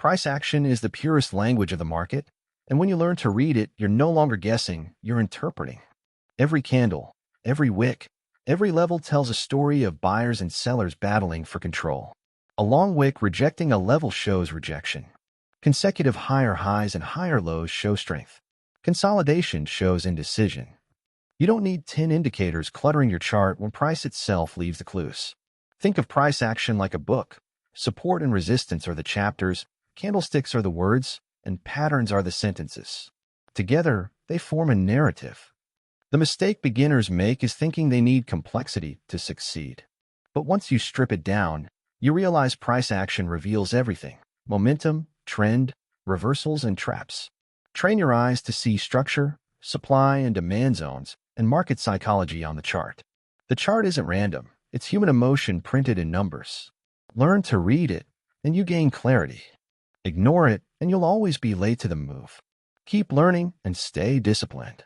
Price action is the purest language of the market, and when you learn to read it, you're no longer guessing, you're interpreting. Every candle, every wick, every level tells a story of buyers and sellers battling for control. A long wick rejecting a level shows rejection. Consecutive higher highs and higher lows show strength. Consolidation shows indecision. You don't need 10 indicators cluttering your chart when price itself leaves the clues. Think of price action like a book. Support and resistance are the chapters, candlesticks are the words, and patterns are the sentences. Together, they form a narrative. The mistake beginners make is thinking they need complexity to succeed. But once you strip it down, you realize price action reveals everything: momentum, trend, reversals, and traps. Train your eyes to see structure, supply and demand zones, and market psychology on the chart. The chart isn't random. It's human emotion printed in numbers. Learn to read it, and you gain clarity. Ignore it, and you'll always be late to the move. Keep learning and stay disciplined.